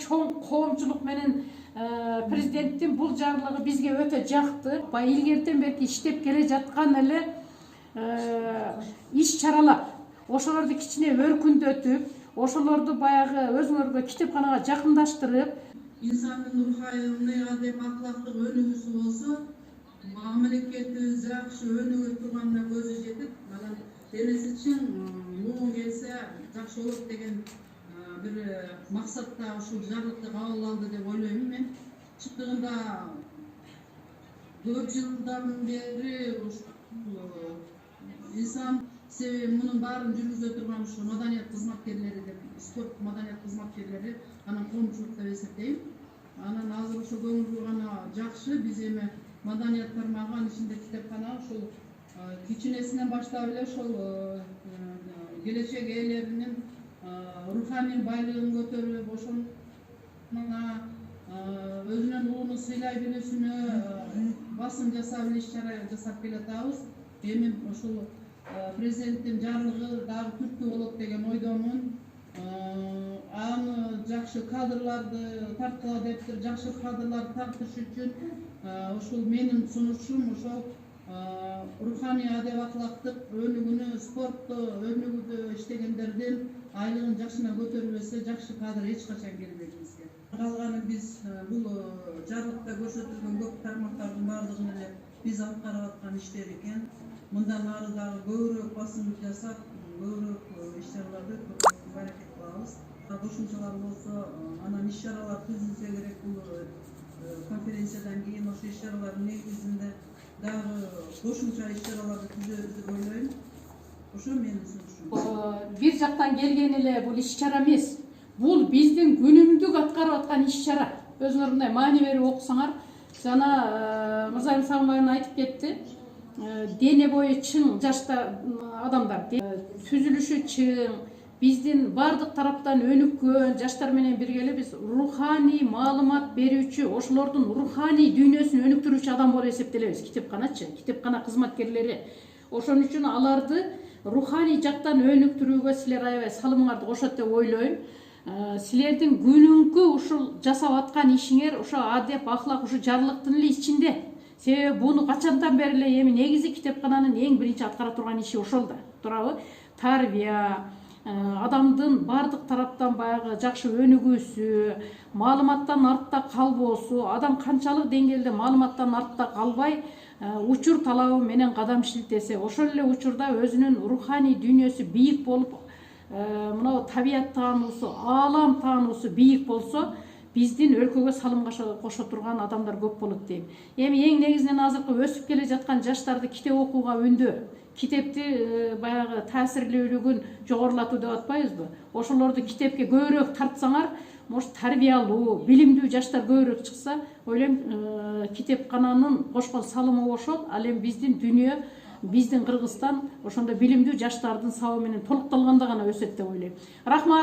чоң коомчулук менен президенттин бул жарлыгы бизге өтө жакты. Илгертен бери иштеп келе жаткан эле иш чаралар, ошолорду кичине өркүндөтүп, ошолорду баягы өзүңөргө китепканага жакындаштырып, инсандын руханий адем аклактык өнүгүүсү болсо, мамлекетибиз жакшы өнүгө турганына көзү жетип, анан денеси чың муун келсе жакшы болот деген бир максатта ушул жарлыкты кабыл алды деп ойлойм мен. Чындыгында көп жылдан бери инсан себеби мунун баарын жүргүзө турган ушу маданият кызматкерлери деп, спорт маданият кызматкерлери, анан коомчулук деп эсептейм. Анан азыр ошо көңүл бурганы жакшы. Биз эми маданият тармагы, анын ичинде китепкана ушул кичинесинен баштап эле ошол келечек ээлеринин руханий байлыгын көтөрүп, ошону өзүнүн уулун сыйлай билүүсүнө басым жасап иш чара жасап келатабыз. Эми ушул президенттин жарлыгы дагы түрткү болот деген ойдомун. Аны жакшы кадрларды тарткыла дептир, жакшы кадрларды тартыш үчүн ушул менин сунушум ошол руханий адеп аклактык өнүгүүнү, спортто өнүгүүдө иштегендердин айлыгын жакшына көтөрүлбөсө жакшы кадр эч качан келбейт бизге. Калганы биз бул жарлыкта көрсөтүлгөн көп тармактардын баардыгын эле биз аткарып аткан иштер экен. Мындан ары дагы көбүрөөк басым жасап, көбүрөөк иш чараларды көрсөтүүгө аракет кылабыз. Кошумчалар болсо, анан иш чаралар түзүлсө керек. Бул конференциядан кийин ошо иш чаралардын негизинде дагы кошумча иш чараларды түзөбүз деп ойлойм. Ошо менин сунушум. Бир жактан келген эле бул иш чара эмес. Бул биздин күнүмдүк аткарып аткан иш чара. Өзүңөр мындай маани берип окусаңар, жана Мырзайым Сагынбаев айтып кетти. Дене бою чың жашта адамдар, түзүлүшү чың, биздин бардык тараптан өнүккөн жаштар менен бирге эле биз руханий маалымат берүүчү, ошолордун руханий дүйнөсүн өнүктүрүүчү адам болуп эсептелебиз. Китепканачы, китепкана кызматкерлери. Ошон үчүн аларды руханий жактан өнүктүрүүгө силер аябай салымыңарды кошот деп ойлойм. Силердин күнүмкү ушул жасап аткан ишиңер ошо адеп, ахлак ушу жарлыктын эле ичинде. Себеби буну качандан бери эле эми негизи китепкананын эң биринчи аткара турган иши ошол да турабы. Тарбия, адамдын бардык тараптан баягы жакшы өнүгүүсү, маалыматтан артта калбоосу, адам канчалык деңгээлде маалыматтан артта калбай, учур талабы менен кадам шилтесе, ошол эле учурда өзүнүн руханий дүйнөсү бийик болуп, мына табият таануусу, аалам таануусу бийик болсо, биздин өлкөгө салым кошо турган адамдар көп болот дейм. Эми эң негизинен азыркы өсүп келе жаткан жаштарды китеп окууга үндөө, китепти баягы таасирлүүлүгүн жогорулатуу деп атпайбызбы? Ошолорду китепке көбүрөөк тартсаңар, может тарбиялуу, билимдүү жаштар көбүрөөк чыкса, ойлойм китепкананын кошкон салымы ошол. Ал эми биздин дүйнө, биздин Кыргызстан ошондой билимдүү жаштардын сабы менен толукталганда гана өсөт деп ойлойм. Рахмат.